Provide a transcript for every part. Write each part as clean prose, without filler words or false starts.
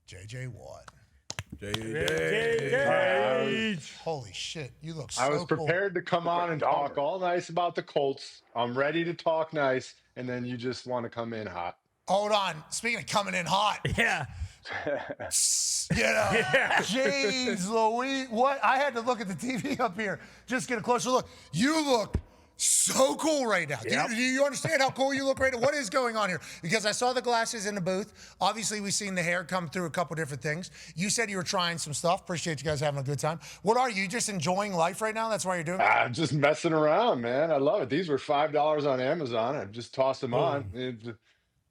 J.J. Watt. Holy shit, you look so I was cool. prepared to come on and talk all nice about the Colts. I'm ready to talk nice, and then you just want to come in hot. Hold on. Speaking of coming in hot. Yeah. Jeez Louise. What? I had to look at the TV up here. Just get a closer look. You look so cool right now. Yep. Do you understand how cool you look right now? What is going on here? Because I saw the glasses in the booth. Obviously, we've seen the hair come through a couple different things. You said you were trying some stuff. Appreciate you guys having a good time. What are you? Just enjoying life right now? That's why you're doing it? I'm just messing around, man. I love it. These were $5 on Amazon. I just tossed them on.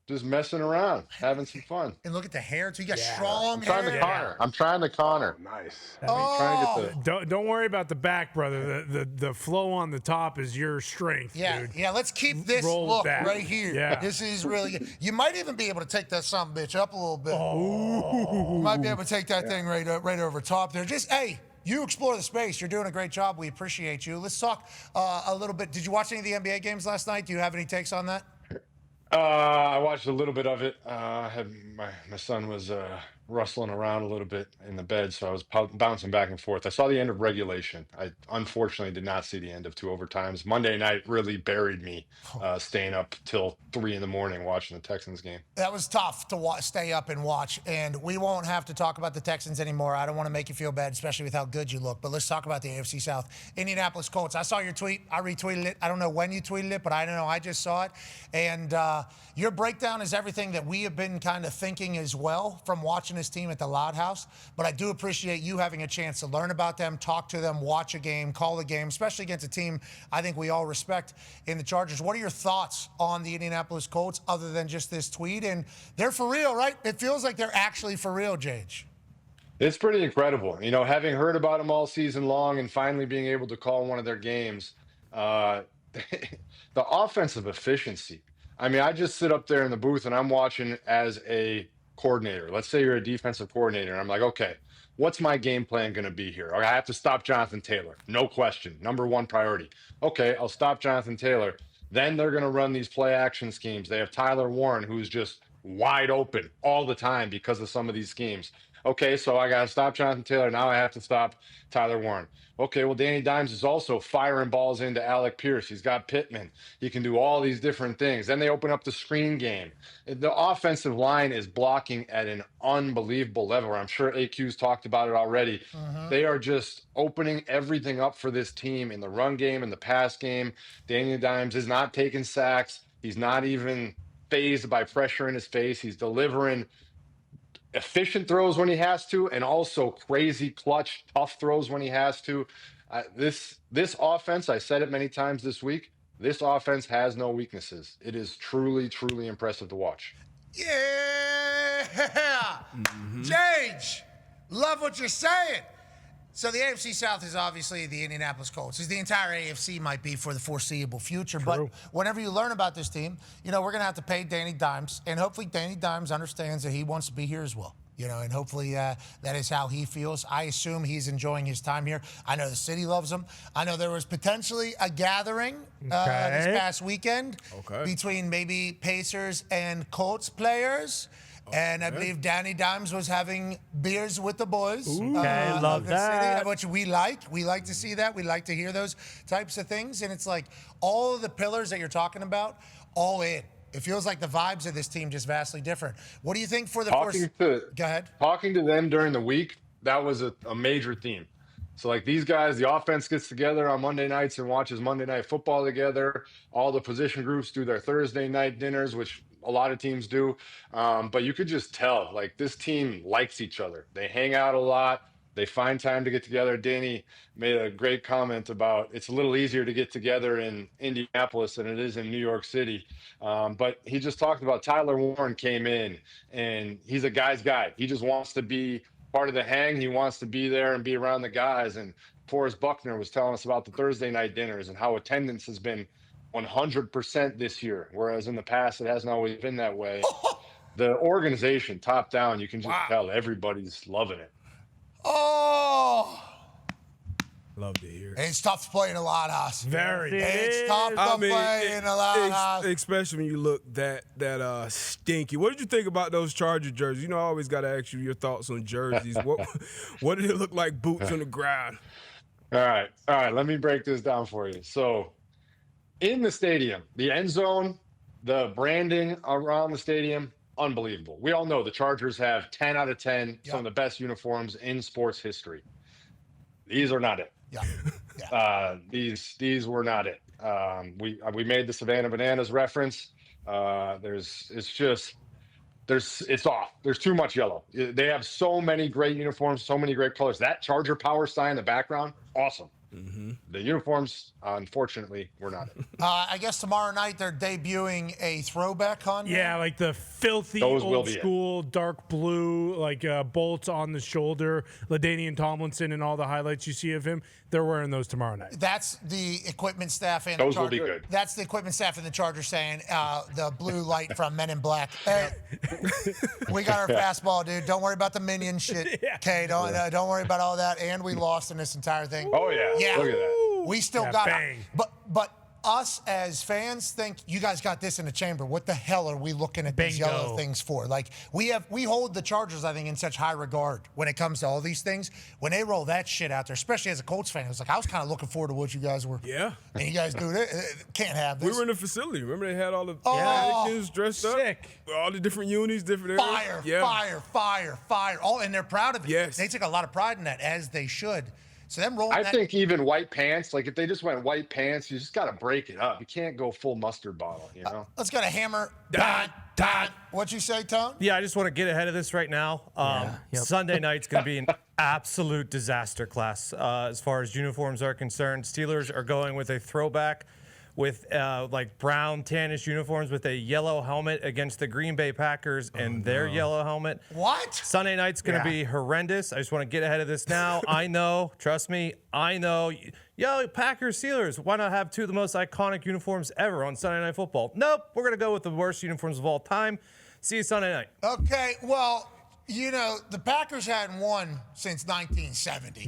Just messing around, having some fun. And look at the hair, too. You got strong I'm hair. trying to Connor. Nice. Trying to get the... Don't worry about the back, brother. The flow on the top is your strength, dude. Yeah, let's keep this Roll look back. right here. Yeah. This is really good. You might even be able to take that son of a bitch up a little bit. Oh. You might be able to take that thing right over top there. Just, hey, you explore the space. You're doing a great job. We appreciate you. Let's talk a little bit. Did you watch any of the NBA games last night? Do you have any takes on that? I watched a little bit of it. I had my son was rustling around a little bit in the bed, so I was bouncing back and forth. I saw the end of regulation. I unfortunately did not see the end of two overtimes. Monday night really buried me, staying up till 3 a.m. watching the Texans game. That was tough to stay up and watch, and we won't have to talk about the Texans anymore. I don't want to make you feel bad, especially with how good you look, but let's talk about the AFC South. Indianapolis Colts. I saw your tweet. I retweeted it. I don't know when you tweeted it, but I don't know. I just saw it, and your breakdown is everything that we have been kind of thinking as well from watching this team at the Loud House. But I do appreciate you having a chance to learn about them, talk to them, watch a game, call a game, especially against a team I think we all respect in the Chargers. What are your thoughts on the Indianapolis Colts other than just this tweet? And they're for real, right? It feels like they're actually for real, Jage. It's pretty incredible. You know, having heard about them all season long and finally being able to call one of their games, the offensive efficiency. I mean, I just sit up there in the booth and I'm watching as a coordinator. Let's say you're a defensive coordinator. And I'm like, okay, what's my game plan going to be here? I have to stop Jonathan Taylor. No question. Number one priority. Okay, I'll stop Jonathan Taylor. Then they're going to run these play action schemes. They have Tyler Warren, who's just wide open all the time because of some of these schemes. Okay, so I got to stop Jonathan Taylor. Now I have to stop Tyler Warren. Okay, well, Danny Dimes is also firing balls into Alec Pierce. He's got Pittman. He can do all these different things. Then they open up the screen game. The offensive line is blocking at an unbelievable level. I'm sure AQ's talked about it already. They are just opening everything up for this team in the run game and the pass game. Danny Dimes is not taking sacks. He's not even phased by pressure in his face. He's delivering efficient throws when he has to, and also crazy clutch, tough throws when he has to. This offense, I said it many times this week, this offense has no weaknesses. It is truly, truly impressive to watch. Yeah! Jage, love what you're saying. So the AFC South is obviously the Indianapolis Colts. As the entire AFC might be for the foreseeable future. True. But whenever you learn about this team, you know, we're going to have to pay Danny Dimes. And hopefully Danny Dimes understands that he wants to be here as well. You know, and hopefully that is how he feels. I assume he's enjoying his time here. I know the city loves him. I know there was potentially a gathering this past weekend between maybe Pacers and Colts players. And I believe Danny Dimes was having beers with the boys. Love the that. city, which we like. We like to see that. We like to hear those types of things. And it's like all of the pillars that you're talking about, all in. It feels like the vibes of this team just vastly different. What do you think for the first? Go ahead. Talking to them during the week, that was a major theme. So, like, these guys, the offense gets together on Monday nights and watches Monday Night Football together. All the position groups do their Thursday night dinners, which a lot of teams do. But you could just tell, like, this team likes each other. They hang out a lot. They find time to get together. Danny made a great comment about it's a little easier to get together in Indianapolis than it is in New York City. But he just talked about Tyler Warren came in, and he's a guy's guy. He just wants to be part of the hang. He wants to be there and be around the guys. And Forrest Buckner was telling us about the Thursday night dinners and how attendance has been 100% this year, whereas in the past it hasn't always been that way. The organization, top down, you can just tell everybody's loving it. Oh, Love to hear it. It's tough to play in a loud house. Very. It's tough to play in a loud house. Especially when you look that stinky. What did you think about those Charger jerseys? You know, I always got to ask you your thoughts on jerseys. What did it look like, boots on the ground? All right. Let me break this down for you. So, in the stadium, the end zone, the branding around the stadium, unbelievable. We all know the Chargers have 10 out of 10, some of the best uniforms in sports history. These are not it. These were not it. We made the Savannah Bananas reference. It's off. There's too much yellow. They have so many great uniforms, so many great colors. That Charger power sign in the background, awesome. Mm-hmm. The uniforms, unfortunately, were not it. I guess tomorrow night they're debuting a throwback Honda. Yeah, like the filthy old school dark blue, like bolts on the shoulder. LaDainian Tomlinson and all the highlights you see of him, they're wearing those tomorrow night. That's the equipment staff and those the Charger. Will be good. That's the equipment staff and the Chargers saying the blue light from Men in Black. Hey, we got our fastball, dude. Don't worry about the minion shit. Okay, don't worry about all that. And we lost in this entire thing. Oh yeah. Yeah. Look at that. We still got bang. it. But us as fans think you guys got this in the chamber. What the hell are we looking at these yellow things for? Like we hold the Chargers, I think, in such high regard when it comes to all these things. When they roll that shit out there, especially as a Colts fan, it was like I was kind of looking forward to what you guys were. Yeah. And you guys do it. Can't have this. We were in the facility. Remember they had all the mannequins dressed up? Sick. All the different unis, different areas. Fire. All and they're proud of it. Yes. They took a lot of pride in that, as they should. So them rolling. I think even white pants, like if they just went white pants, you just got to break it up. You can't go full mustard bottle, you know? Let's go to Hammer. What'd you say, Tone? Yeah, I just want to get ahead of this right now. Sunday night's going to be an absolute disaster class as far as uniforms are concerned. Steelers are going with a throwback with like brown tannish uniforms with a yellow helmet against the Green Bay Packers and their yellow helmet. What? Sunday night's going to be horrendous. I just want to get ahead of this now. I know, trust me, I know. Yo, Packers, Steelers, why not have two of the most iconic uniforms ever on Sunday Night Football? Nope, we're going to go with the worst uniforms of all time. See you Sunday night. Okay, well, you know, the Packers hadn't won since 1970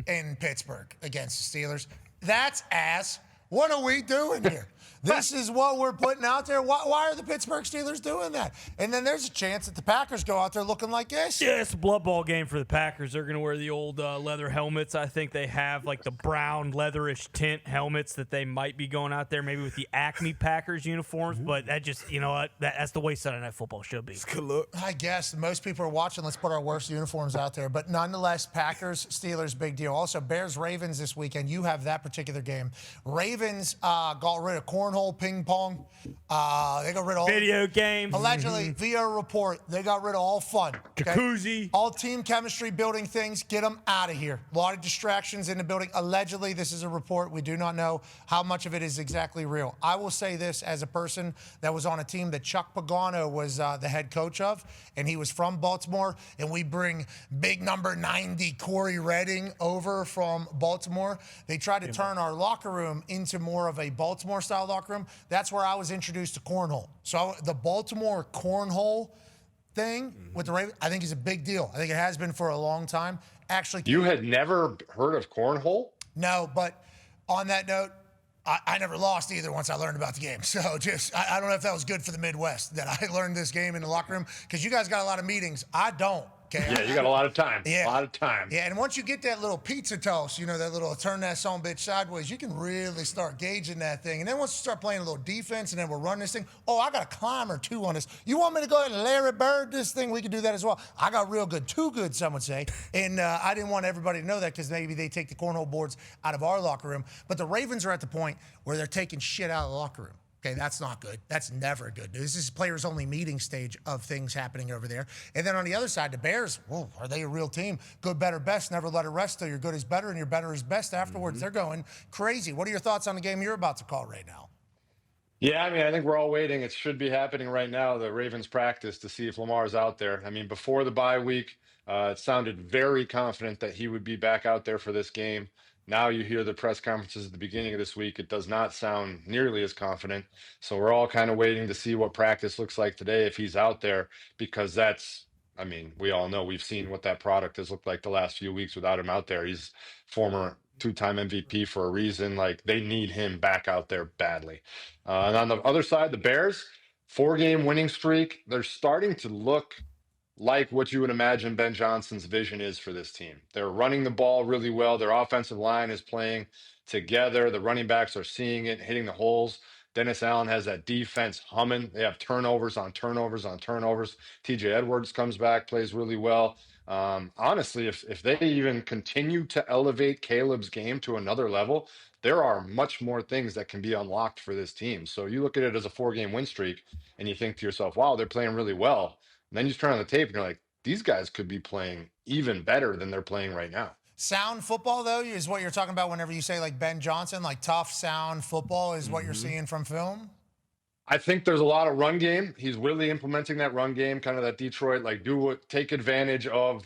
in Pittsburgh against the Steelers. That's ass. What are we doing here? This is what we're putting out there. Why are the Pittsburgh Steelers doing that? And then there's a chance that the Packers go out there looking like this. Yeah, it's a blood ball game for the Packers. They're going to wear the old leather helmets. I think they have like the brown leatherish tint helmets that they might be going out there maybe with the Acme Packers uniforms. But that just, you know what, that's the way Sunday Night Football should be. Good look. I guess most people are watching. Let's put our worst uniforms out there. But nonetheless, Packers, Steelers, big deal. Also, Bears, Ravens this weekend. You have that particular game. Ravens got rid of cornhole, ping pong. They got rid of all video games. Allegedly, via a report, they got rid of all fun. Okay? Jacuzzi. All team chemistry building things. Get them out of here. A lot of distractions in the building. Allegedly, this is a report. We do not know how much of it is exactly real. I will say this as a person that was on a team that Chuck Pagano was the head coach of, and he was from Baltimore, and we bring big number 90 Corey Redding over from Baltimore. They tried to turn our locker room into more of a Baltimore-style locker room. That's where I was introduced to cornhole. So the Baltimore cornhole thing with the Ravens, I think is a big deal. I think it has been for a long time. Actually, you had never heard of cornhole? No, but on that note, I never lost either once I learned about the game. So I don't know if that was good for the Midwest that I learned this game in the locker room because you guys got a lot of meetings. I don't. Okay. Yeah, you got a lot of time. Yeah. A lot of time. Yeah, and once you get that little pizza toast, you know, that little turn that son bitch sideways, you can really start gauging that thing. And then once you start playing a little defense and then we're running this thing, I got a climber too on this. You want me to go ahead and Larry Bird this thing? We can do that as well. I got real good, too good, some would say. And I didn't want everybody to know that because maybe they take the cornhole boards out of our locker room. But the Ravens are at the point where they're taking shit out of the locker room. Okay, that's not good. That's never good. This is players-only meeting stage of things happening over there. And then on the other side, the Bears, are they a real team? Good, better, best. Never let it rest till your good is better and your better is best afterwards. They're going crazy. What are your thoughts on the game you're about to call right now? Yeah, I mean, I think we're all waiting. It should be happening right now, the Ravens practice, to see if Lamar's out there. I mean, before the bye week, it sounded very confident that he would be back out there for this game. Now you hear the press conferences at the beginning of this week. It does not sound nearly as confident. So we're all kind of waiting to see what practice looks like today if he's out there, because that's I mean, we all know we've seen what that product has looked like the last few weeks without him out there. He's former two-time MVP for a reason. Like they need him back out there badly. And on the other side, the Bears, 4-game winning streak. They're starting to look like what you would imagine Ben Johnson's vision is for this team. They're running the ball really well. Their offensive line is playing together. The running backs are seeing it, hitting the holes. Dennis Allen has that defense humming. They have turnovers on turnovers on turnovers. TJ Edwards comes back, plays really well. Honestly, if they even continue to elevate Caleb's game to another level, there are much more things that can be unlocked for this team. So you look at it as a 4-game win streak and you think to yourself, wow, they're playing really well. And then you turn on the tape and you're like, these guys could be playing even better than they're playing right now. Sound football, though, is what you're talking about whenever you say like Ben Johnson, like tough, sound football is what you're seeing from film? I think there's a lot of run game. He's really implementing that run game, kind of that Detroit, like take advantage of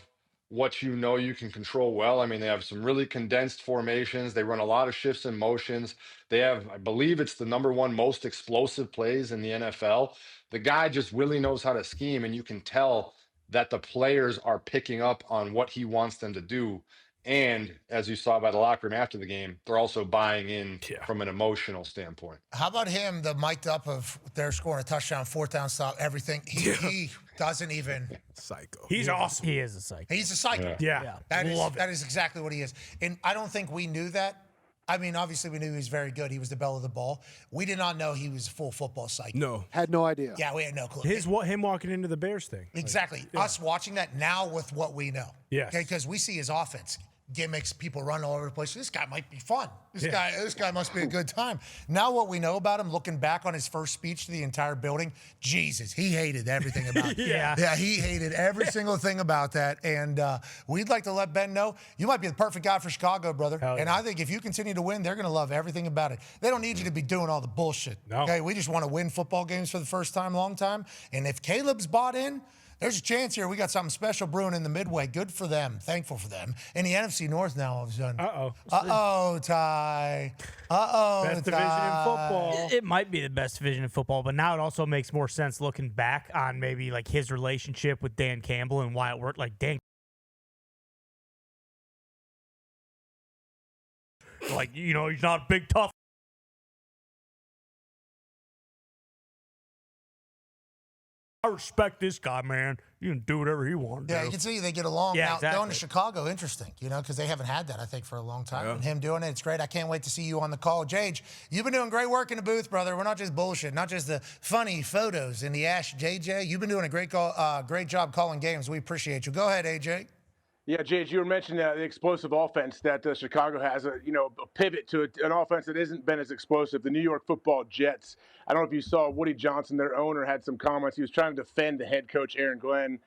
what you know you can control well. I mean, they have some really condensed formations. They run a lot of shifts and motions. They have, I believe it's the #1 most explosive plays in the NFL. The guy just really knows how to scheme, and you can tell that the players are picking up on what he wants them to do. And as you saw by the locker room after the game, they're also buying in from an emotional standpoint. How about him, the mic'd up of they're scoring a touchdown, 4th down stop, everything. He doesn't even. Psycho. He's awesome. He is a psycho. He's a psycho. Yeah. That is exactly what he is. And I don't think we knew that. I mean, obviously we knew he was very good. He was the belle of the ball. We did not know he was a full football psycho. No. Had no idea. Yeah, we had no clue. Him walking into the Bears thing. Exactly. Us watching that now with what we know. Yes. Okay, because we see his offense. Gimmicks, people run all over the place. This guy might be fun. This guy must be a good time. Now what we know about him, looking back on his first speech to the entire building, Jesus, he hated everything about it. Yeah, he hated every single thing about that. And we'd like to let Ben know, you might be the perfect guy for Chicago, brother. And I think if you continue to win, they're going to love everything about it. They don't need you to be doing all the bullshit. No. Okay, we just want to win football games for the first time, long time. And if Caleb's bought in, there's a chance here we got something special brewing in the Midway. Good for them. Thankful for them. In the NFC North now, all of a sudden. Uh-oh, Ty. Best division in football. It might be the best division in football, but now it also makes more sense looking back on maybe like his relationship with Dan Campbell and why it worked. Like Dan, like, you know, he's not a big tough. I respect this guy, man. You can do whatever he wants to do. Yeah, you can see they get along. Yeah, Now, exactly. going to Chicago, interesting, you know, because they haven't had that, I think, for a long time. And him doing it, it's great. I can't wait to see you on the call. Jage, you've been doing great work in the booth, brother. We're not just bullshit, not just the funny photos in the Ash JJ. You've been doing a great job calling games. We appreciate you. Go ahead, AJ. Yeah, Jage, you were mentioning the explosive offense that Chicago has, a pivot to an offense that hasn't been as explosive. The New York Football Jets. I don't know if you saw Woody Johnson, their owner, had some comments. He was trying to defend the head coach, Aaron Glenn.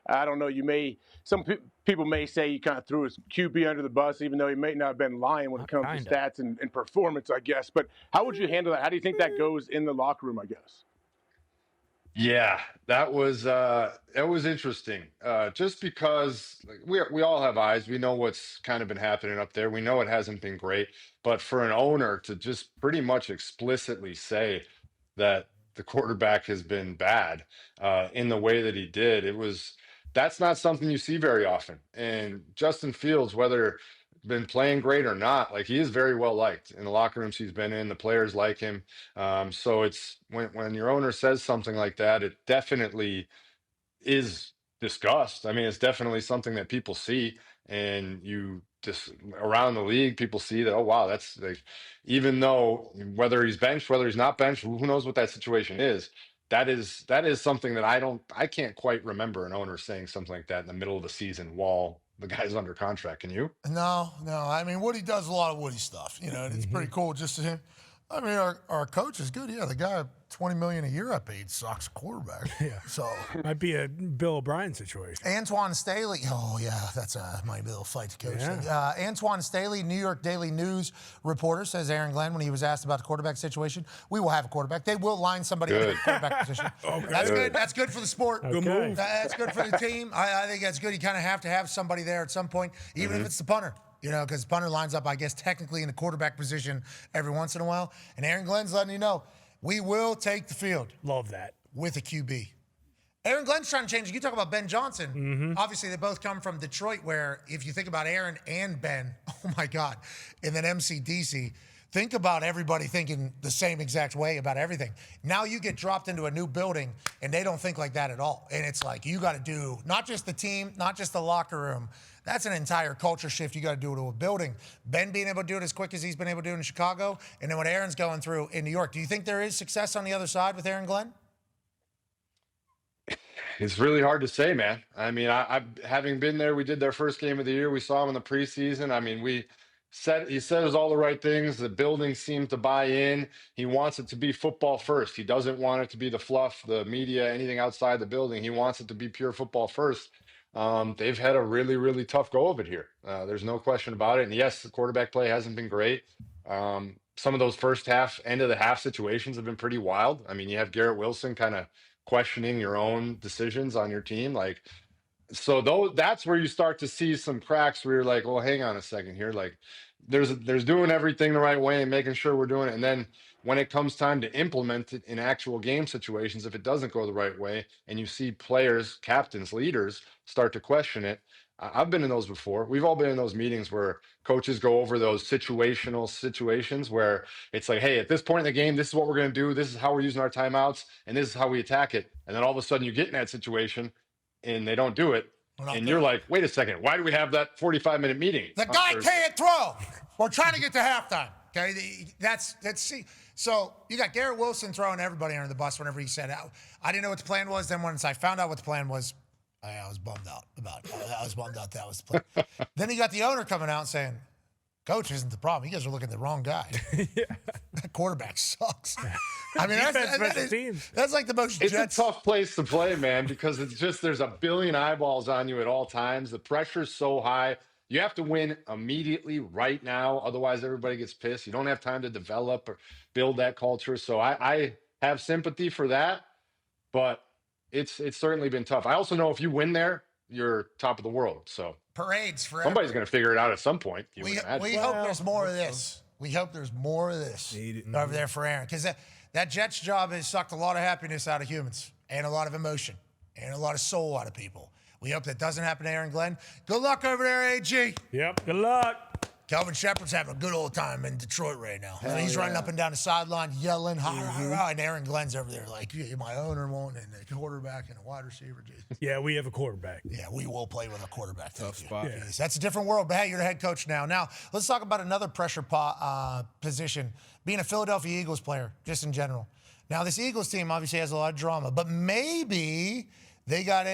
I don't know. Some people may say he kind of threw his QB under the bus, even though he may not have been lying when it comes to stats and performance, I guess. But how would you handle that? How do you think that goes in the locker room, I guess? Yeah, that was interesting. Just because we all have eyes, we know what's kind of been happening up there. We know it hasn't been great, but for an owner to just pretty much explicitly say that the quarterback has been bad in the way that he did, that's not something you see very often. And Justin Fields, whether been playing great or not, like he is very well liked in the locker rooms he's been in. The players like him. So it's when your owner says something like that, it definitely is discussed. I mean, it's definitely something that people see, and you just around the league, people see that, oh wow, that's like, even though whether he's benched, whether he's not benched, who knows what that situation is. That is something that I can't quite remember an owner saying something like that in the middle of the season while the guy's under contract. Can you? No. I mean, Woody does a lot of Woody stuff, you know, and it's pretty cool just to him. I mean, our coach is good. Yeah, the guy $20 million a year I paid sucks quarterback. Yeah. So might be a Bill O'Brien situation. Antoine Staley. Oh yeah, that's might be a little fight to coach. Yeah. Antoine Staley, New York Daily News reporter, says Aaron Glenn when he was asked about the quarterback situation, we will have a quarterback. They will line somebody up in the quarterback position. Okay. That's good. That's good for the sport. Good move. That's good for the team. I think that's good. You kind of have to have somebody there at some point, even if it's the punter. You know, because punter lines up, I guess, technically in the quarterback position every once in a while. And Aaron Glenn's letting you know, we will take the field. Love that. With a QB. Aaron Glenn's trying to change it. You talk about Ben Johnson. Mm-hmm. Obviously, they both come from Detroit, where if you think about Aaron and Ben, oh my God, and then MCDC, think about everybody thinking the same exact way about everything. Now you get dropped into a new building, and they don't think like that at all. And it's like you got to do not just the team, not just the locker room. That's an entire culture shift you got to do to a building. Ben being able to do it as quick as he's been able to do it in Chicago, and then what Aaron's going through in New York. Do you think there is success on the other side with Aaron Glenn? It's really hard to say, man. I mean, I having been there, we did their first game of the year. We saw him in the preseason. I mean, he says all the right things. The building seemed to buy in. He wants it to be football first. He doesn't want it to be the fluff, the media, anything outside the building. He wants it to be pure football first. They've had a really, really tough go of it here. There's no question about it. And yes, the quarterback play hasn't been great. Some of those first half, end of the half situations have been pretty wild. I mean, you have Garrett Wilson kind of questioning your own decisions on your team. Like, so that's where you start to see some cracks where you're like, well, hang on a second here. Like there's doing everything the right way and making sure we're doing it. And then when it comes time to implement it in actual game situations, if it doesn't go the right way and you see players, captains, leaders start to question it, I've been in those before. We've all been in those meetings where coaches go over those situational situations where it's like, hey, at this point in the game, this is what we're going to do. This is how we're using our timeouts, and this is how we attack it. And then all of a sudden you get in that situation and they don't do it. And you're like, wait a second, why do we have that 45-minute meeting? The guy can't throw. We're trying to get to halftime. Okay, that's see. So you got Garrett Wilson throwing everybody under the bus whenever he said out. I didn't know what the plan was. Then once I found out what the plan was, I was bummed out about it. I was bummed out that was the plan. Then you got the owner coming out saying, Coach isn't the problem. You guys are looking at the wrong guy. Yeah. That quarterback sucks. I mean, that's like the most It's Jets. a tough place to play, man, because it's just there's a billion eyeballs on you at all times. The pressure's so high. You have to win immediately right now. Otherwise, everybody gets pissed. You don't have time to develop or build that culture. So I have sympathy for that, but it's certainly been tough. I also know if you win there, you're top of the world. So Parades forever. somebody's going to figure it out at some point. We hope there's more of this. We hope there's more of this over there for Aaron. Because that Jets job has sucked a lot of happiness out of humans and a lot of emotion and a lot of soul out of people. We hope that doesn't happen to Aaron Glenn. Good luck over there, AG. Yep, good luck. Kelvin Shepard's having a good old time in Detroit right now. He's running up and down the sideline yelling, and Aaron Glenn's over there like, my owner wanting a quarterback and a wide receiver. Yeah, we have a quarterback. Yeah, we will play with a quarterback. Tough spot. Yeah. That's a different world, but hey, you're the head coach now. Now, let's talk about another pressure position, being a Philadelphia Eagles player, just in general. Now, this Eagles team obviously has a lot of drama, but maybe they got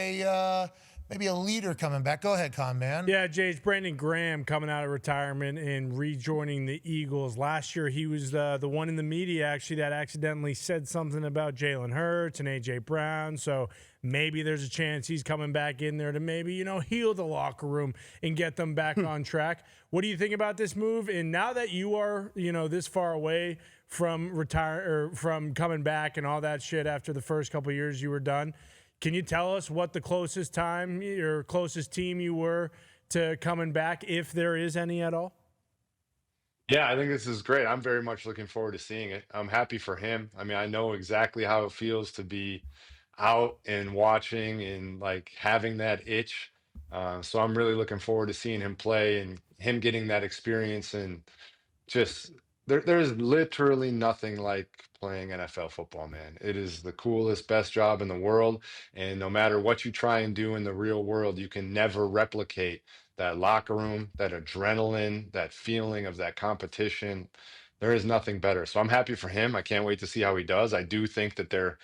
maybe a leader coming back. Go ahead, Con Man. Yeah, Jay, it's Brandon Graham coming out of retirement and rejoining the Eagles. Last year, he was the one in the media, actually, that accidentally said something about Jalen Hurts and A.J. Brown. So maybe there's a chance he's coming back in there to maybe, heal the locker room and get them back on track. What do you think about this move? And now that you are, this far away from from coming back and all that shit after the first couple of years you were done, can you tell us what the closest time or closest team you were to coming back, if there is any at all? Yeah, I think this is great. I'm very much looking forward to seeing it. I'm happy for him. I mean, I know exactly how it feels to be out and watching and like having that itch. So I'm really looking forward to seeing him play and him getting that experience. And just there's literally nothing like playing NFL football, man. It is the coolest, best job in the world. And no matter what you try and do in the real world, you can never replicate that locker room, that adrenaline, that feeling of that competition. There is nothing better. So I'm happy for him. I can't wait to see how he does. I do think that the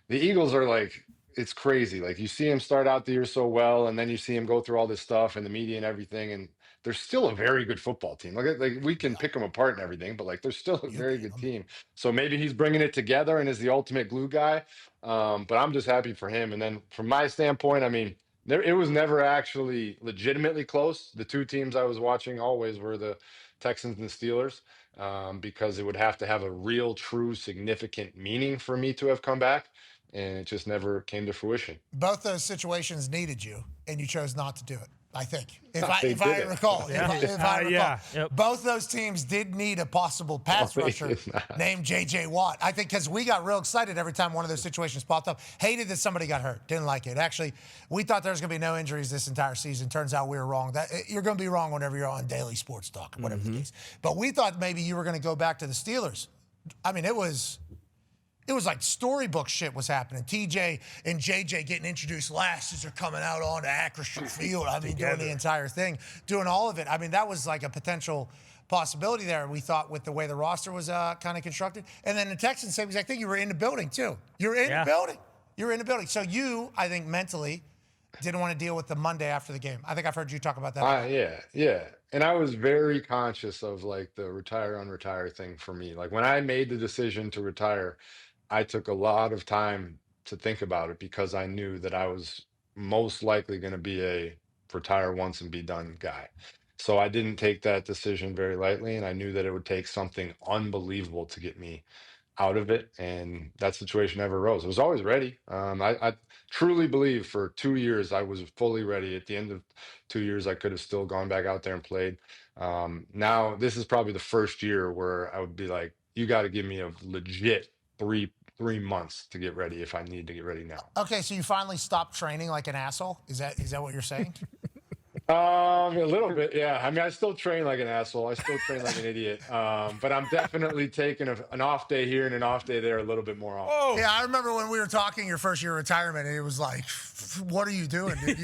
Eagles are like, it's crazy. Like you see him start out the year so well, and then you see him go through all this stuff and the media and everything, and they're still a very good football team. Like we can pick them apart and everything, but like they're still a very good team. So maybe he's bringing it together and is the ultimate glue guy. But I'm just happy for him. And then from my standpoint, I mean, it was never actually legitimately close. The two teams I was watching always were the Texans and the Steelers, because it would have to have a real, true, significant meaning for me to have come back. And it just never came to fruition. Both those situations needed you, and you chose not to do it. I think, They if I didn't. recall. If I recall. Yeah. Yep. Both those teams did need a possible pass they rusher did not. named J.J. Watt. I think because we got real excited every time one of those situations popped up. Hated that somebody got hurt. Didn't like it. Actually, we thought there was going to be no injuries this entire season. Turns out we were wrong. You're going to be wrong whenever you're on daily sports talk, whatever the case. But we thought maybe you were going to go back to the Steelers. I mean, it was like storybook shit was happening. TJ and JJ getting introduced last as they're coming out onto Acrisure Field. I mean, doing the entire thing, doing all of it. I mean, that was like a potential possibility there, we thought, with the way the roster was kind of constructed. And then the Texans, same exact thing. You were in the building, too. You're in the building. You're in the building. So you, I think, mentally didn't want to deal with the Monday after the game. I think I've heard you talk about that. Yeah. And I was very conscious of like the retire, unretire thing for me. Like when I made the decision to retire, I took a lot of time to think about it because I knew that I was most likely going to be a retire once and be done guy. So I didn't take that decision very lightly, and I knew that it would take something unbelievable to get me out of it, and that situation never arose. I was always ready. I truly believe for 2 years I was fully ready. At the end of 2 years, I could have still gone back out there and played. Now this is probably the first year where I would be like, you got to give me a legit three months to get ready if I need to get ready now. Okay, so you finally stopped training like an asshole? Is that what you're saying? A little bit, yeah. I mean, I still train like an asshole. I still train like an idiot. But I'm definitely taking an off day here and an off day there a little bit more often. Oh, Yeah, I remember when we were talking your first year of retirement, and it was like, what are you doing, dude?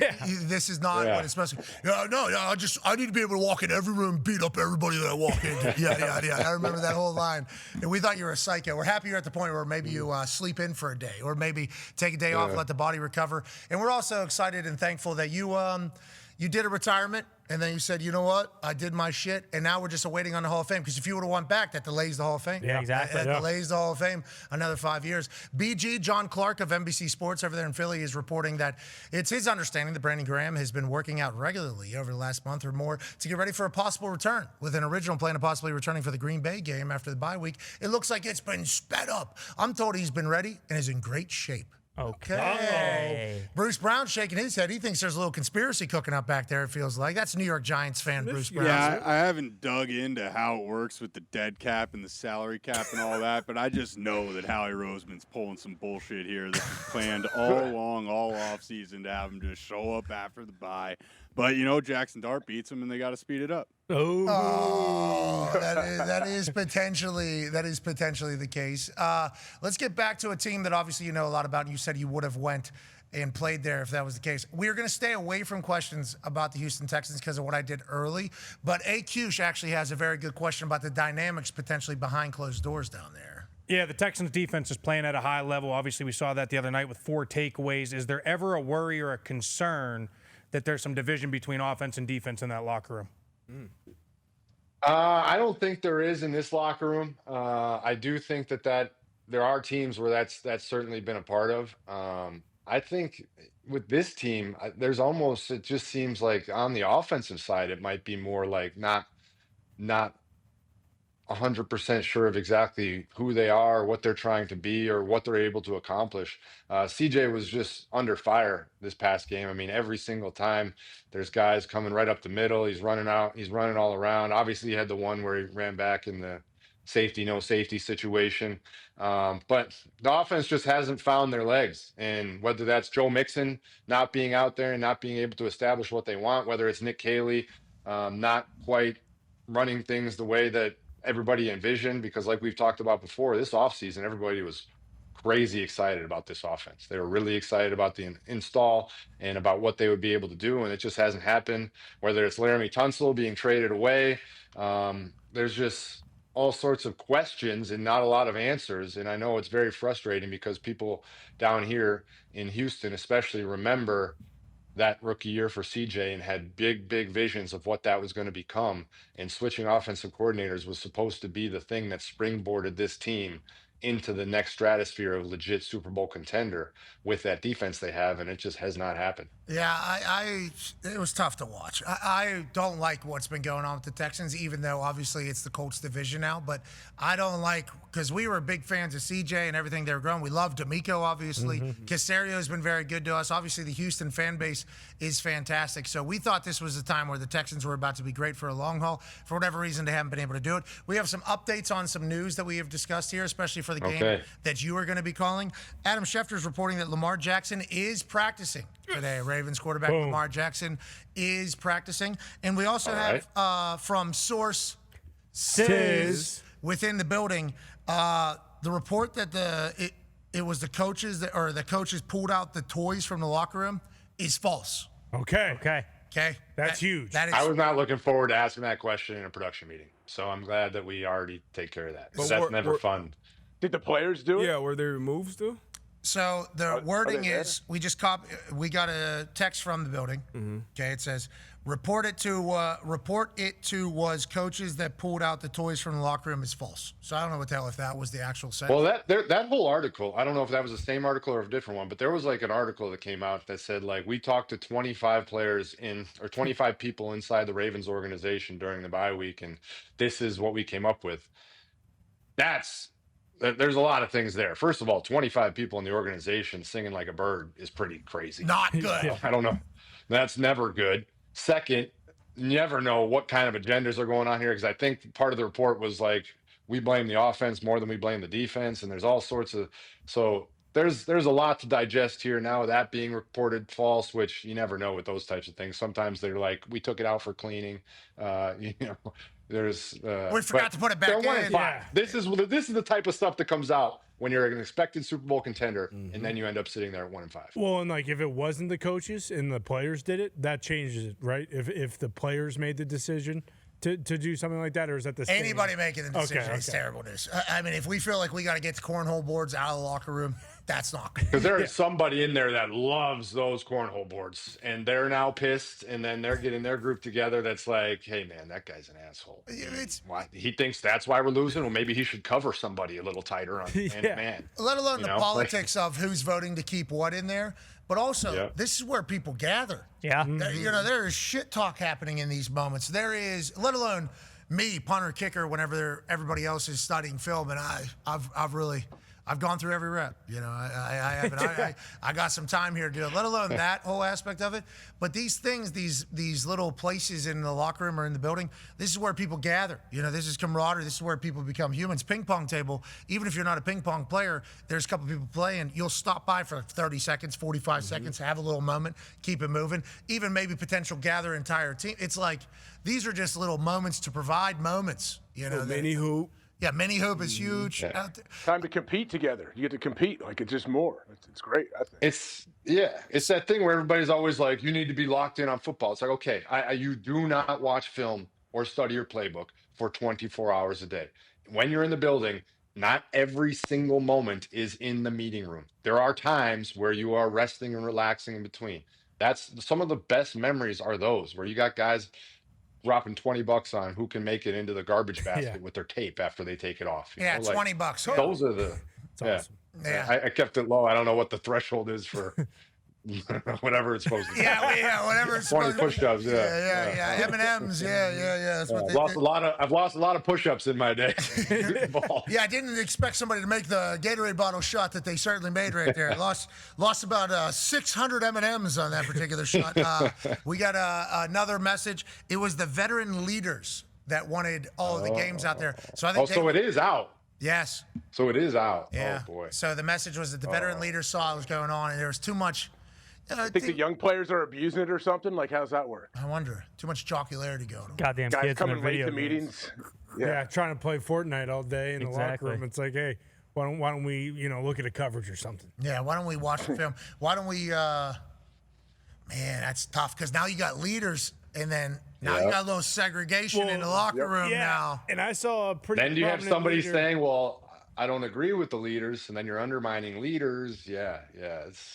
This is not what it's supposed to be. I need to be able to walk in every room and beat up everybody that I walk into. Yeah. I remember that whole line. And we thought you were a psycho. We're happy you're at the point where maybe you sleep in for a day or maybe take a day off, let the body recover. And we're also excited and thankful that you did a retirement, and then you said, you know what? I did my shit, and now we're just awaiting on the Hall of Fame. Because if you would have won back, that delays the Hall of Fame. Yeah, exactly. That delays the Hall of Fame another 5 years. BG, John Clark of NBC Sports over there in Philly, is reporting that it's his understanding that Brandon Graham has been working out regularly over the last month or more to get ready for a possible return, with an original plan of possibly returning for the Green Bay game after the bye week. It looks like it's been sped up. I'm told he's been ready and is in great shape. Okay. Bruce Brown's shaking his head. He thinks there's a little conspiracy cooking up back there, it feels like. That's New York Giants fan Bruce Brown. Yeah, I haven't dug into how it works with the dead cap and the salary cap and all that, but I just know that Howie Roseman's pulling some bullshit here. This was planned all along, all offseason, to have him just show up after the bye. But, Jackson Dart beats him, and they got to speed it up. That is potentially the case. Let's get back to a team that obviously you know a lot about, and you said you would have went and played there if that was the case. We're going to stay away from questions about the Houston Texans because of what I did early, but A-Cush actually has a very good question about the dynamics potentially behind closed doors down there. Yeah, the Texans defense is playing at a high level. Obviously, we saw that the other night with 4 takeaways. Is there ever a worry or a concern that there's some division between offense and defense in that locker room? I don't think there is in this locker room. I do think that there are teams where that's certainly been a part of. I think with this team, it just seems like on the offensive side, it might be more like not 100% sure of exactly who they are, what they're trying to be, or what they're able to accomplish. CJ was just under fire this past game. I mean, every single time there's guys coming right up the middle. He's running out. He's running all around. Obviously, he had the one where he ran back in the no safety situation. But the offense just hasn't found their legs. And whether that's Joe Mixon not being out there and not being able to establish what they want, whether it's Nick Caley not quite running things the way that everybody envisioned, because like we've talked about before, this offseason, everybody was crazy excited about this offense. They were really excited about the install and about what they would be able to do, and it just hasn't happened. Whether it's Laramie Tunsil being traded away, there's just all sorts of questions and not a lot of answers. And I know it's very frustrating because people down here in Houston especially remember that rookie year for CJ and had big visions of what that was going to become. And switching offensive coordinators was supposed to be the thing that springboarded this team into the next stratosphere of legit Super Bowl contender with that defense they have, and it just has not happened. Yeah, it was tough to watch. I don't like what's been going on with the Texans, even though obviously it's the Colts division now. But I don't like, because we were big fans of CJ and everything they were growing. We love D'Amico, obviously. Caserio has been very good to us. Obviously, the Houston fan base is fantastic. So we thought this was the time where the Texans were about to be great for a long haul. For whatever reason, they haven't been able to do it. We have some updates on some news that we have discussed here, especially for the game that you are going to be calling. Adam Schefter is reporting that Lamar Jackson is practicing today. Ravens quarterback Lamar Jackson is practicing. And we also have from source says within the building the report that it was the coaches the coaches pulled out the toys from the locker room is false. Okay. That's huge. That is, I was not looking forward to asking that question in a production meeting, so I'm glad that we already take care of that. But that's never fun. Did the players do it? Yeah, were they removed still? So the wording is we got a text from the building. Okay, it says report it to was coaches that pulled out the toys from the locker room is false. So I don't know what the hell if that was the actual sentence. Well, that whole article, I don't know if that was the same article or a different one, but there was like an article that came out that said like we talked to 25 players 25 people inside the Ravens organization during the bye week, and this is what we came up with. There's a lot of things there. First of all, 25 people in the organization singing like a bird is pretty crazy. Not good. I don't know. That's never good. Second, you never know what kind of agendas are going on here, because I think part of the report was like we blame the offense more than we blame the defense, and there's all sorts of there's a lot to digest here now. That being reported false, which you never know with those types of things. Sometimes they're like we took it out for cleaning. There's we forgot to put it back in. 1-5. Yeah. This is the type of stuff that comes out when you're an expected Super Bowl contender, and then you end up sitting there at 1-5. Well, and like if it wasn't the coaches and the players did it, that changes it, right? If the players made the decision to do something like that, or is that the same? Anybody making the decision is terrible news. I mean, if we feel like we got to get the cornhole boards out of the locker room, that's not good. Because there is somebody in there that loves those cornhole boards, and they're now pissed, and then they're getting their group together that's like, hey, man, that guy's an asshole. He thinks that's why we're losing? Well, maybe he should cover somebody a little tighter on man. Let alone the politics of who's voting to keep what in there. But also, this is where people gather. Yeah. There is shit talk happening in these moments. There is, let alone me, punter, kicker, whenever everybody else is studying film, and I've gone through every rep. I got some time here to do it, let alone that whole aspect of it. But these things, these little places in the locker room or in the building, this is where people gather. This is camaraderie. This is where people become humans. Ping pong table, even if you're not a ping pong player, there's a couple people playing. You'll stop by for 30 seconds, 45 seconds, have a little moment, keep it moving. Even maybe potential gather entire team. It's like these are just little moments to provide moments. Mini hoop. Yeah, mini hoop is huge. Yeah. Time to compete together. You get to compete. Like, it's just more. It's great, I think. It's that thing where everybody's always like, you need to be locked in on football. It's like, okay, you do not watch film or study your playbook for 24 hours a day. When you're in the building, not every single moment is in the meeting room. There are times where you are resting and relaxing in between. That's some of the best memories are those where you got guys dropping $20 on who can make it into the garbage basket with their tape after they take it off. You know, like, $20. Those are the. Awesome. Yeah. I kept it low. I don't know what the threshold is for whatever it's supposed to be. Whatever it's supposed to be. 20 push-ups. Yeah. M&Ms. Yeah. That's what I've lost a lot of push-ups in my day. I didn't expect somebody to make the Gatorade bottle shot that they certainly made right there. Lost about 600 M&Ms on that particular shot. We got another message. It was the veteran leaders that wanted all of the games out there. So I think so it is out. Yes. So it is out. Yeah. Oh boy. So the message was that the veteran leaders saw what was going on, and there was too much. I think the young players are abusing it or something. Like, how's that work? I wonder. Too much jocularity going on. Goddamn guys kids coming in late video to games. meetings. Yeah, trying to play Fortnite all day in the locker room. It's like, hey, why don't we, look at a coverage or something? Yeah, why don't we watch the film? Why don't we? Man, that's tough because now you got leaders, and then now you got a little segregation in the locker room now. And I saw a pretty. Then you have somebody leader. saying, "Well, I don't agree with the leaders," and then you're undermining leaders. Yeah.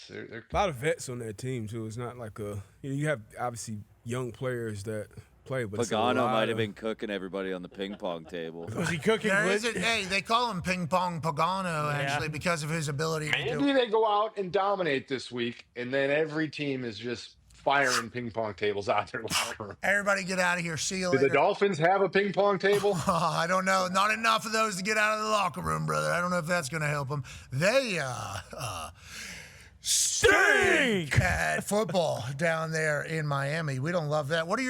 They're A lot of vets on that team too. It's not like you have obviously young players that play, but it's a Pagano lot might have of- been cooking everybody on the ping pong table. Was he cooking? Hey, they call him Ping Pong Pagano actually because of his ability to do. Maybe they go out and dominate this week, and then every team is just firing ping pong tables out their locker room. Everybody get out of here. See you Do later. the Dolphins have a ping pong table? I don't know. Not enough of those to get out of the locker room, brother. I don't know if that's going to help them. They stink at football down there in Miami. We don't love that. What are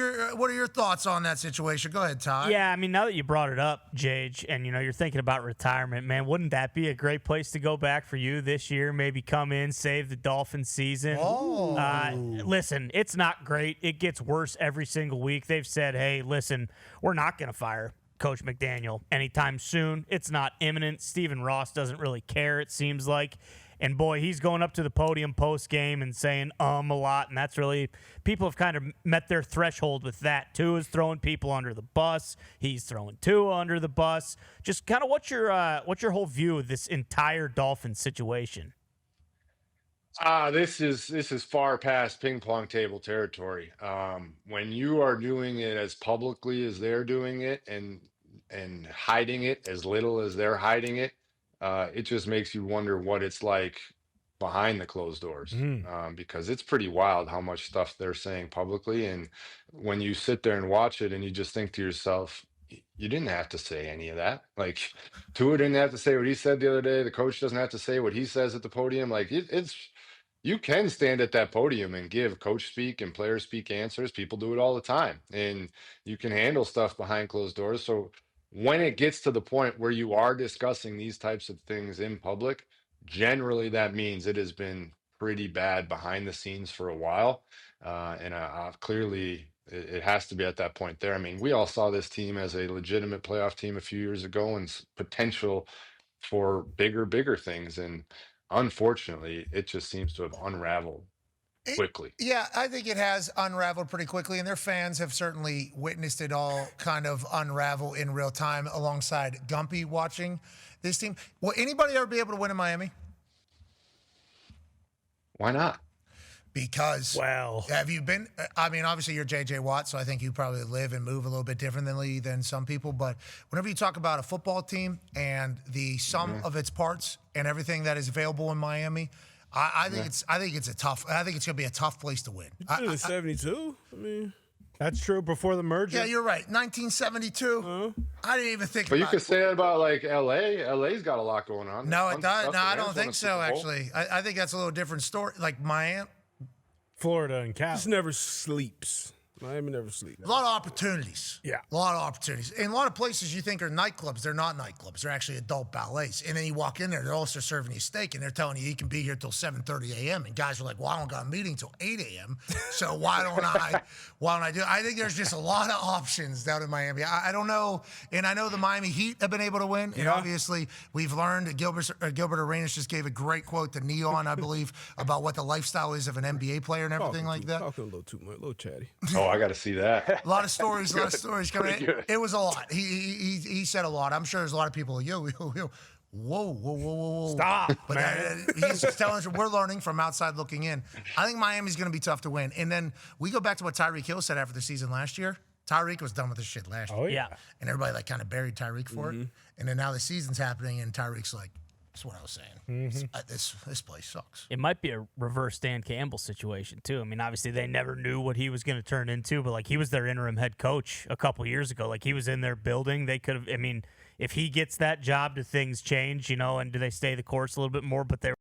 your thoughts on that situation? Go ahead, Todd. Yeah, I mean, now that you brought it up, Jage, and you're thinking about retirement, man, wouldn't that be a great place to go back for you this year? Maybe come in, save the Dolphins season. Listen, it's not great. It gets worse every single week. They've said, hey, listen, we're not going to fire Coach McDaniel anytime soon. It's not imminent. Stephen Ross doesn't really care, it seems like. And, boy, he's going up to the podium post-game and saying a lot, and that's really – people have kind of met their threshold with that. Tua is throwing people under the bus. He's throwing Tua under the bus. Just kind of what's your whole view of this entire Dolphins situation? This is far past ping pong table territory. When you are doing it as publicly as they're doing it and hiding it as little as they're hiding it, it just makes you wonder what it's like behind the closed doors, because it's pretty wild how much stuff they're saying publicly. And when you sit there and watch it and you just think to yourself, you didn't have to say any of that. Like, Tua didn't have to say what he said the other day. The coach doesn't have to say what he says at the podium. Like, it's you can stand at that podium and give coach speak and player speak answers. People do it all the time, and you can handle stuff behind closed doors. So when it gets to the point where you are discussing these types of things in public, generally that means it has been pretty bad behind the scenes for a while. And clearly it has to be at that point there. I mean, we all saw this team as a legitimate playoff team a few years ago and potential for bigger things. And unfortunately, it just seems to have unraveled quickly. Yeah, I think it has unraveled pretty quickly, and their fans have certainly witnessed it all kind of unravel in real time alongside Gumpy watching this team. Will anybody ever be able to win in Miami? Why not? Because have you been? I mean, obviously you're J.J. Watt, so I think you probably live and move a little bit differently than some people. But whenever you talk about a football team and the sum of its parts and everything that is available in Miami, I think it's going to be a tough place to win. You did it in 72. I mean, that's true. Before the merger. Yeah, you're right. 1972. I didn't even think. But about you could say that about like L.A. L.A.'s got a lot going on. No, it does. No, I don't think so. Actually, I think that's a little different story. Like Miami, Florida, and Cal. just never sleeps. Miami never sleeps. a lot of opportunities. Yeah. A lot of opportunities. In a lot of places you think are nightclubs, they're not nightclubs. They're actually adult ballets. And then you walk in there, they're also serving you steak, and they're telling you can be here till 7:30 a.m. And guys are like, well, I don't got a meeting till 8 a.m. So why don't I do it? I think there's just a lot of options down in Miami. I don't know. And I know the Miami Heat have been able to win. And obviously we've learned that Gilbert Arenas just gave a great quote to Neon, I believe, about what the lifestyle is of an NBA player and everything like that. Talking a little too much, a little chatty. Oh, I got to see that. A lot of stories coming in. It was a lot. He said a lot. I'm sure there's a lot of people. Yo. Whoa. Stop, But he's just telling us we're learning from outside looking in. I think Miami's going to be tough to win. And then we go back to what Tyreek Hill said after the season last year. Tyreek was done with this shit last year. Yeah. And everybody like kind of buried Tyreek for it. And then now the season's happening and Tyreek's like, that's what I was saying. This place sucks. It might be a reverse Dan Campbell situation, too. I mean, obviously, they never knew what he was going to turn into, but, like, he was their interim head coach a couple years ago. Like, he was in their building. They could have, I mean, if he gets that job, do things change, and do they stay the course a little bit more? But they're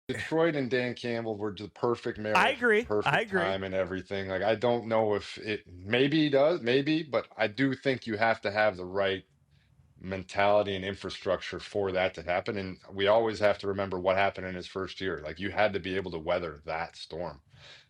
Detroit and Dan Campbell were the perfect marriage. I agree. Perfect time and everything. Like, I don't know if it maybe he does, but I do think you have to have the right mentality and infrastructure for that to happen. And we always have to remember what happened in his first year. Like, you had to be able to weather that storm.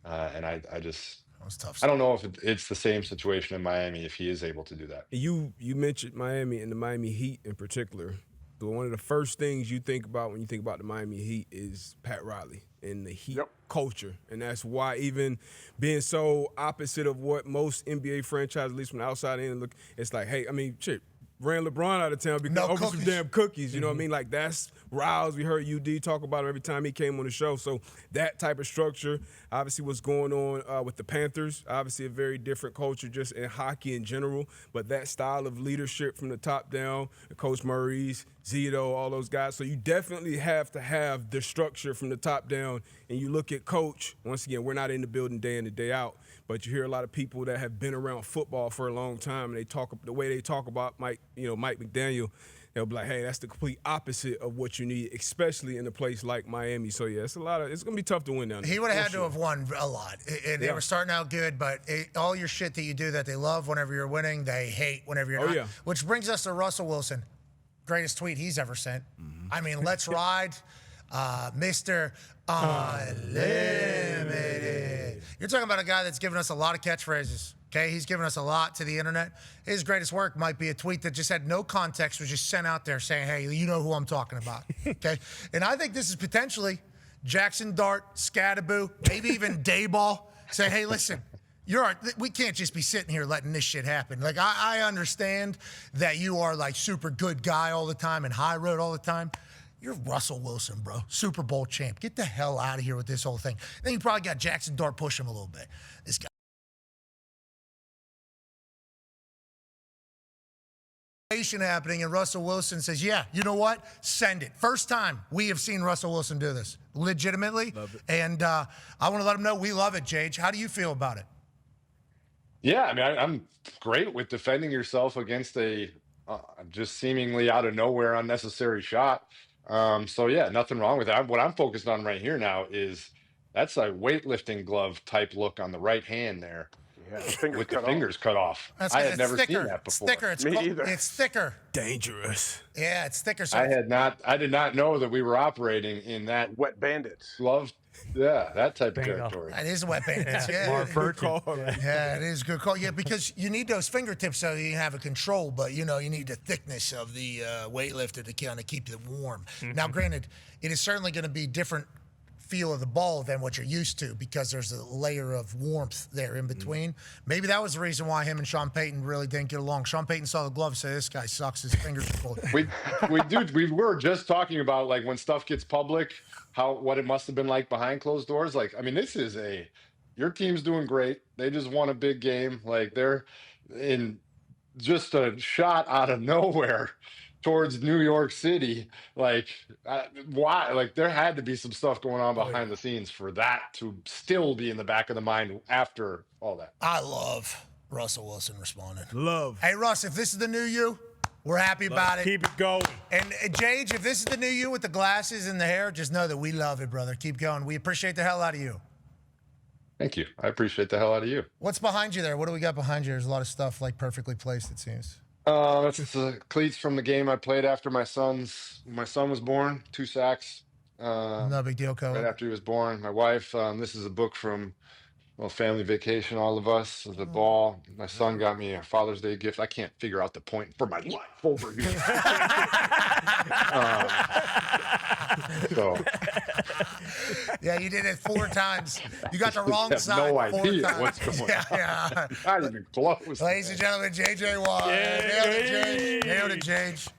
And I just, That was tough. I don't know if it's the same situation in Miami if he is able to do that. You mentioned Miami and the Miami Heat in particular. One of the first things you think about when you think about the Miami Heat is Pat Riley and the Heat culture. And that's why, even being so opposite of what most NBA franchises, at least from the outside in, look, it's like, hey, I mean, shit, ran LeBron out of town because over some cookies. damn cookies. You know what I mean? Like, that's Riles. We heard UD talk about it every time he came on the show. So that type of structure, obviously what's going on with the Panthers, obviously a very different culture just in hockey in general. But that style of leadership from the top down, Coach Murray's, Zito, all those guys. So you definitely have to have the structure from the top down. And you look at Coach, once again, we're not in the building day in and day out, but you hear a lot of people that have been around football for a long time, and they talk the way they talk about Mike McDaniel. They'll be like, hey, that's the complete opposite of what you need, especially in a place like Miami. So yeah, it's going to be tough to win down there. He would have had to have won a lot. And they were starting out good, but all your shit that you do that they love whenever you're winning, they hate whenever you're not. Yeah. Which brings us to Russell Wilson. Greatest tweet he's ever sent. I mean, let's ride, Mr. Unlimited. You're talking about a guy that's given us a lot of catchphrases. Okay, he's given us a lot to the internet. His greatest work might be a tweet that just had no context, was just sent out there saying, hey, you know who I'm talking about. Okay, and I think this is potentially Jackson Dart, Scadaboo, maybe even Dayball saying, hey, listen, we can't just be sitting here letting this shit happen. Like, I understand that you are like super good guy all the time and high road all the time. You're Russell Wilson, bro. Super Bowl champ. Get the hell out of here with this whole thing. Then you probably got Jackson Dart push him a little bit. This guy. Happening, and Russell Wilson says, yeah, you know what? Send it. First time we have seen Russell Wilson do this legitimately. Love it. And I want to let him know we love it, Jage. How do you feel about it? Yeah, I mean, I'm great with defending yourself against a just seemingly out of nowhere unnecessary shot. So yeah, nothing wrong with that. What I'm focused on right here now is that's a weightlifting glove type look on the right hand there. Yeah, with the fingers cut off. I had never seen that before. It's thicker. Me either. It's thicker. Dangerous. Yeah, it's thicker. So I did not know that we were operating in that Wet bandits. glove. Yeah, that type of Bingo. territory. It is a wet bandits. Yeah, yeah, it is a good call. Yeah, because you need those fingertips so you have a control, but you need the thickness of the weightlifter to kind of keep it warm. Now, granted, it is certainly going to be different feel of the ball than what you're used to because there's a layer of warmth there in between. Maybe that was the reason why him and Sean Payton really didn't get along. Sean Payton saw the glove and said, this guy sucks, his fingers are cold. We were just talking about like when stuff gets public, what it must have been like behind closed doors. Like, I mean, this is your team's doing great. They just won a big game. Like, they're in just a shot out of nowhere towards New York City. Like, why? Like, there had to be some stuff going on behind the scenes for that to still be in the back of the mind after all that. I love Russell Wilson responding. Love. Hey, Russ, if this is the new you, we're happy about it. Keep it going. And Jage, if this is the new you with the glasses and the hair, just know that we love it, brother. Keep going. We appreciate the hell out of you. Thank you. I appreciate the hell out of you. What's behind you there? What do we got behind you? There's a lot of stuff like perfectly placed, it seems. That's the cleats from the game I played after my son was born. 2 sacks. No big deal, Cole. Right after he was born. My wife. This is a book from family vacation. All of us. The ball. My son got me a Father's Day gift. I can't figure out the point for my life over here. So. Yeah, you did it 4 times. You got the wrong have side. no 4 idea times. what's going on. Yeah. Not even close. Ladies and gentlemen, JJ Watt. Nailed it, Jage. Nailed it, Jage.